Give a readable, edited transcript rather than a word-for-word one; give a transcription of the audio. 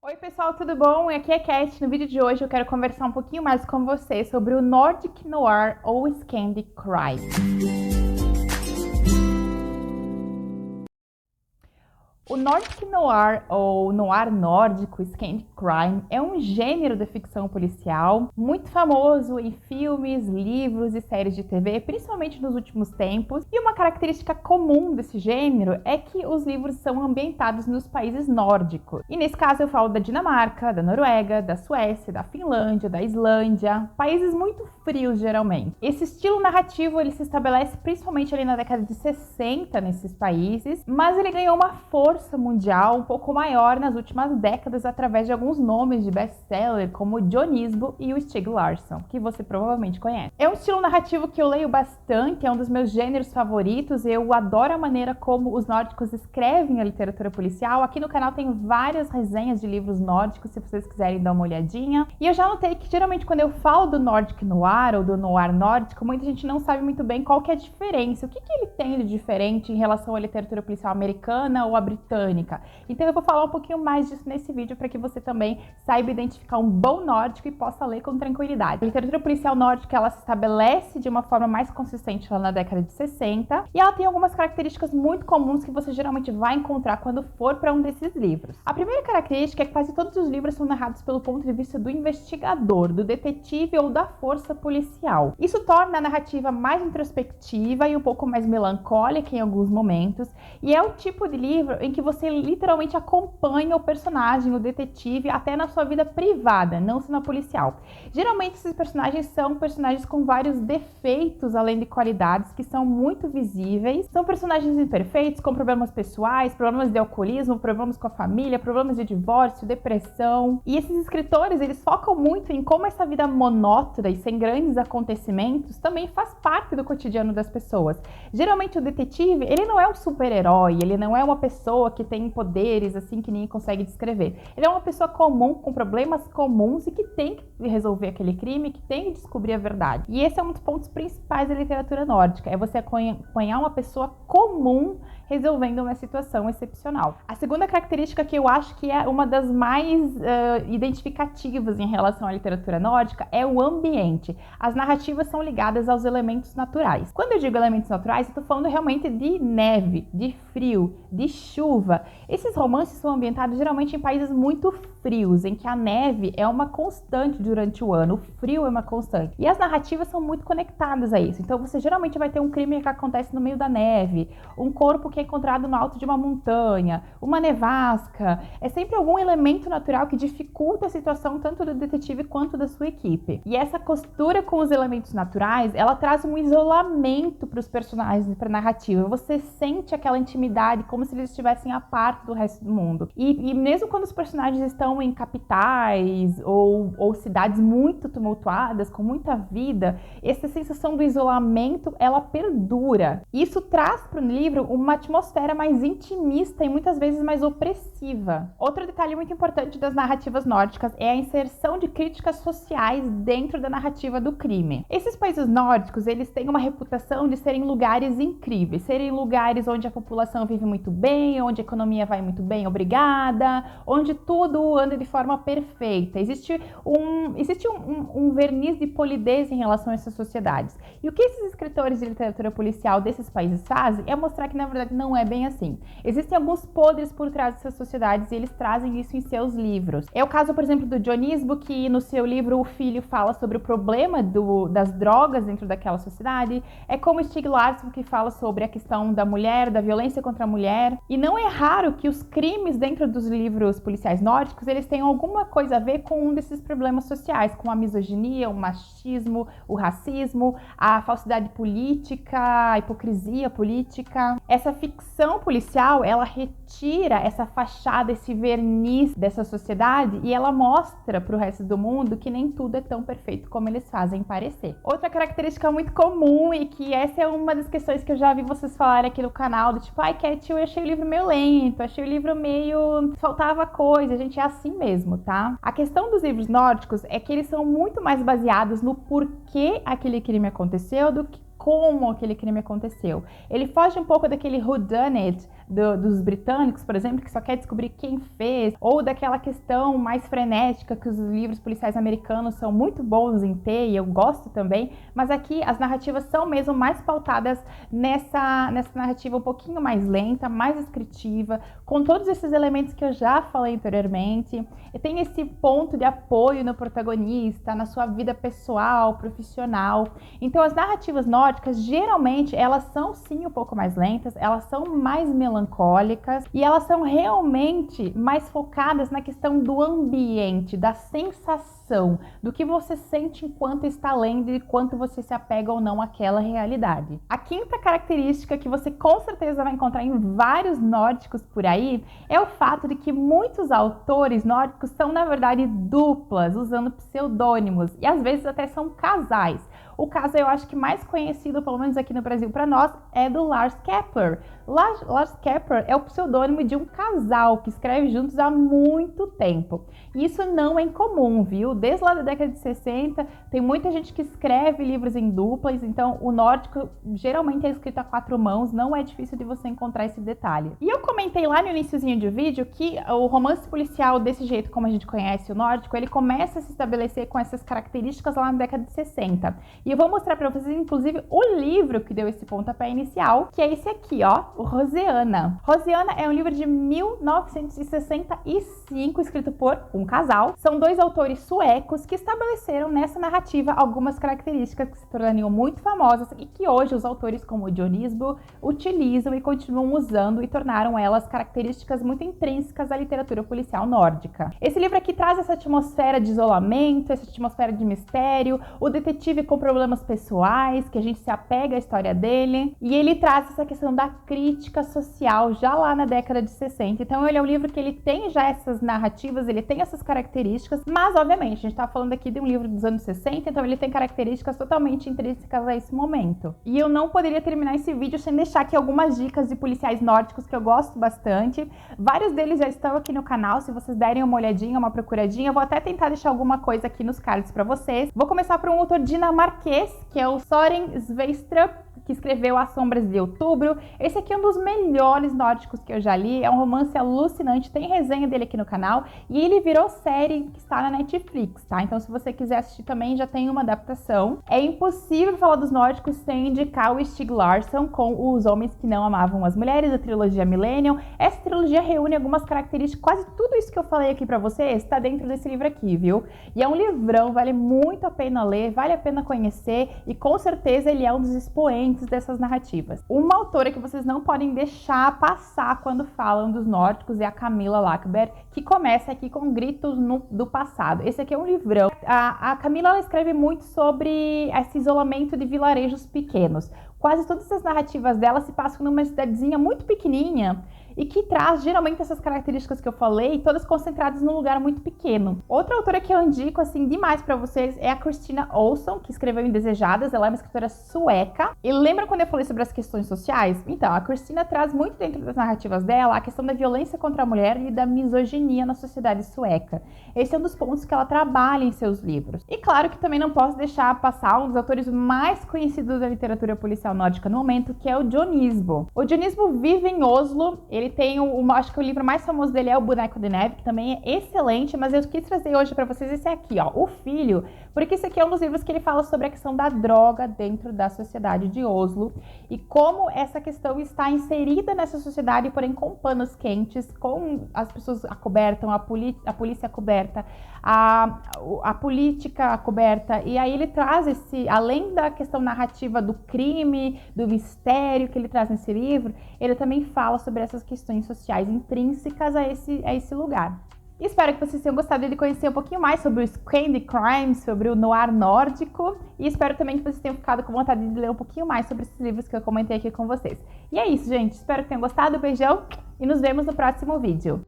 Oi pessoal, tudo bom? Aqui é Cat. No vídeo de hoje eu quero conversar um pouquinho mais com você sobre o Nordic Noir ou Scandi Crime. O Nordic Noir, ou Noir nórdico, Scandi Crime, é um gênero da ficção policial muito famoso em filmes, livros e séries de TV, principalmente nos últimos tempos. E uma característica comum desse gênero é que os livros são ambientados nos países nórdicos. E nesse caso eu falo da Dinamarca, da Noruega, da Suécia, da Finlândia, da Islândia, países muito frios geralmente. Esse estilo narrativo ele se estabelece principalmente ali na década de 60 nesses países, mas ele ganhou uma força mundial um pouco maior nas últimas décadas através de alguns nomes de best-seller como o Jonisbo e o Stieg Larsson, que você provavelmente conhece. É um estilo narrativo que eu leio bastante, é um dos meus gêneros favoritos, eu adoro a maneira como os nórdicos escrevem a literatura policial. Aqui no canal tem várias resenhas de livros nórdicos, se vocês quiserem dar uma olhadinha. E eu já notei que geralmente quando eu falo do Nordic Noir ou do Noir nórdico, muita gente não sabe muito bem qual que é a diferença, o que ele tem de diferente em relação à literatura policial americana ou à britânica. Então eu vou falar um pouquinho mais disso nesse vídeo para que você também saiba identificar um bom nórdico e possa ler com tranquilidade. A literatura policial nórdica ela se estabelece de uma forma mais consistente lá na década de 60 e ela tem algumas características muito comuns que você geralmente vai encontrar quando for para um desses livros. A primeira característica é que quase todos os livros são narrados pelo ponto de vista do investigador, do detetive ou da força policial. Isso torna a narrativa mais introspectiva e um pouco mais melancólica em alguns momentos, e é o tipo de livro em que você literalmente acompanha o personagem, o detetive, até na sua vida privada, não só na policial. Geralmente esses personagens são personagens com vários defeitos, além de qualidades, que são muito visíveis. São personagens imperfeitos, com problemas pessoais, problemas de alcoolismo, problemas com a família, problemas de divórcio, depressão. E esses escritores, eles focam muito em como essa vida monótona e sem grandes acontecimentos também faz parte do cotidiano das pessoas. Geralmente o detetive, ele não é um super-herói, ele não é uma pessoa que tem poderes assim que ninguém consegue descrever. Ele é uma pessoa comum, com problemas comuns e que tem que resolver aquele crime, que tem que descobrir a verdade. E esse é um dos pontos principais da literatura nórdica, é você acompanhar uma pessoa comum resolvendo uma situação excepcional. A segunda característica que eu acho que é uma das mais identificativas em relação à literatura nórdica é o ambiente. As narrativas são ligadas aos elementos naturais. Quando eu digo elementos naturais, eu estou falando realmente de neve, de frio, de chuva. Esses romances são ambientados geralmente em países muito frios, em que a neve é uma constante durante o ano, o frio é uma constante. E as narrativas são muito conectadas a isso. Então você geralmente vai ter um crime que acontece no meio da neve, um corpo que é encontrado no alto de uma montanha, uma nevasca. É sempre algum elemento natural que dificulta a situação tanto do detetive quanto da sua equipe. E essa costura com os elementos naturais, ela traz um isolamento para os personagens e para a narrativa. Você sente aquela intimidade como se eles estivessem à parte do resto do mundo. E mesmo quando os personagens estão em capitais ou cidades muito tumultuadas, com muita vida, essa sensação do isolamento, ela perdura. Isso traz para o livro uma atmosfera mais intimista e muitas vezes mais opressiva. Outro detalhe muito importante das narrativas nórdicas é a inserção de críticas sociais dentro da narrativa do crime. Esses países nórdicos, eles têm uma reputação de serem lugares incríveis, serem lugares onde a população vive muito bem, onde a economia vai muito bem, obrigada, onde tudo anda de forma perfeita. Existe um verniz de polidez em relação a essas sociedades. E o que esses escritores de literatura policial desses países fazem é mostrar que, na verdade, não é bem assim. Existem alguns podres por trás dessas sociedades e eles trazem isso em seus livros. É o caso, por exemplo, do Jonisbo, que no seu livro O Filho fala sobre o problema das drogas dentro daquela sociedade. É como Stieg Larsson, que fala sobre a questão da mulher, da violência contra a mulher. E não é raro que os crimes dentro dos livros policiais nórdicos, eles tenham alguma coisa a ver com um desses problemas sociais, com a misoginia, o machismo, o racismo, a falsidade política, a hipocrisia política. Essa ficção policial, ela retira essa fachada, esse verniz dessa sociedade e ela mostra para o resto do mundo que nem tudo é tão perfeito como eles fazem parecer. Outra característica muito comum e que essa é uma das questões que eu já vi vocês falarem aqui no canal, do tipo, ai, Cat, eu achei o livro meio lento, achei o livro meio... faltava coisa, gente, é assim mesmo, tá? A questão dos livros nórdicos é que eles são muito mais baseados no porquê aquele crime aconteceu do que como aquele crime aconteceu. Ele foge um pouco daquele whodunit dos britânicos, por exemplo, que só quer descobrir quem fez, ou daquela questão mais frenética que os livros policiais americanos são muito bons em ter, e eu gosto também, mas aqui as narrativas são mesmo mais pautadas nessa narrativa um pouquinho mais lenta, mais descritiva, com todos esses elementos que eu já falei anteriormente, e tem esse ponto de apoio no protagonista, na sua vida pessoal, profissional. Então as narrativas nórdicas, geralmente, elas são sim um pouco mais lentas, elas são mais melancólicas e elas são realmente mais focadas na questão do ambiente, da sensação, do que você sente enquanto está lendo e quanto você se apega ou não àquela realidade. A quinta característica que você com certeza vai encontrar em vários nórdicos por aí é o fato de que muitos autores nórdicos são, na verdade, duplas, usando pseudônimos, e às vezes até são casais. O caso, eu acho que mais conhecido, pelo menos aqui no Brasil para nós, é do Lars Kepler. Lars Kepler é o pseudônimo de um casal que escreve juntos há muito tempo. E isso não é incomum, viu? Desde lá da década de 60, tem muita gente que escreve livros em duplas, então o nórdico geralmente é escrito a 4 mãos, não é difícil de você encontrar esse detalhe. E eu comentei lá no iniciozinho do vídeo que o romance policial, desse jeito como a gente conhece o nórdico, ele começa a se estabelecer com essas características lá na década de 60. E eu vou mostrar para vocês, inclusive, o livro que deu esse pontapé inicial, que é esse aqui, ó, o Roseana. Roseana é um livro de 1965, escrito por um casal. São 2 autores suecos que estabeleceram nessa narrativa algumas características que se tornariam muito famosas e que hoje os autores como o Dionisbo utilizam e continuam usando e tornaram elas características muito intrínsecas à literatura policial nórdica. Esse livro aqui traz essa atmosfera de isolamento, essa atmosfera de mistério, o detetive com problemas pessoais, que a gente se apega à história dele, e ele traz essa questão da crítica social já lá na década de 60. Então ele é um livro que ele tem já essas narrativas, ele tem essas características, mas obviamente a gente está falando aqui de um livro dos anos 60, então ele tem características totalmente intrínsecas a esse momento. E eu não poderia terminar esse vídeo sem deixar aqui algumas dicas de policiais nórdicos que eu gosto bastante. Vários deles já estão aqui no canal, se vocês derem uma olhadinha, uma procuradinha, eu vou até tentar deixar alguma coisa aqui nos cards para vocês. Vou começar por um autor dinamarquês, que é o Søren Sveistrup, que escreveu As Sombras de Outubro. Esse aqui é um dos melhores nórdicos que eu já li, é um romance alucinante, tem resenha dele aqui no canal, e ele virou série que está na Netflix, tá? Então se você quiser assistir também, já tem uma adaptação. É impossível falar dos nórdicos sem indicar o Stieg Larsson com Os Homens que Não Amavam as Mulheres, a trilogia Millennium. Essa trilogia reúne algumas características, quase tudo isso que eu falei aqui pra vocês está dentro desse livro aqui, viu? E é um livrão, vale muito a pena ler, vale a pena conhecer, e com certeza ele é um dos expoentes dessas narrativas. Uma autora que vocês não podem deixar passar quando falam dos nórdicos é a Camilla Läckberg, que começa aqui com Gritos do Passado. Esse aqui é um livrão. A Camilla, ela escreve muito sobre esse isolamento de vilarejos pequenos. Quase todas as narrativas dela se passam numa cidadezinha muito pequenininha e que traz geralmente essas características que eu falei, todas concentradas num lugar muito pequeno. Outra autora que eu indico assim demais para vocês é a Kristina Olsson, que escreveu Indesejadas. Ela é uma escritora sueca. E lembra quando eu falei sobre as questões sociais? Então, a Kristina traz muito dentro das narrativas dela a questão da violência contra a mulher e da misoginia na sociedade sueca. Esse é um dos pontos que ela trabalha em seus livros. E claro que também não posso deixar passar um dos autores mais conhecidos da literatura policial nórdica no momento, que é o Dionisbo. O Dionisbo vive em Oslo. Ele tem acho que o livro mais famoso dele é O Boneco de Neve, que também é excelente, mas eu quis trazer hoje para vocês esse aqui, ó, O Filho, porque esse aqui é um dos livros que ele fala sobre a questão da droga dentro da sociedade de Oslo e como essa questão está inserida nessa sociedade, porém com panos quentes, com as pessoas acobertam, a polícia acoberta, a política acoberta, e aí ele traz além da questão narrativa do crime, do mistério que ele traz nesse livro, ele também fala sobre essas questões sociais intrínsecas a esse lugar. Espero que vocês tenham gostado de conhecer um pouquinho mais sobre o Scandi Crime, sobre o noir nórdico, e espero também que vocês tenham ficado com vontade de ler um pouquinho mais sobre esses livros que eu comentei aqui com vocês. E é isso, gente. Espero que tenham gostado. Beijão e nos vemos no próximo vídeo.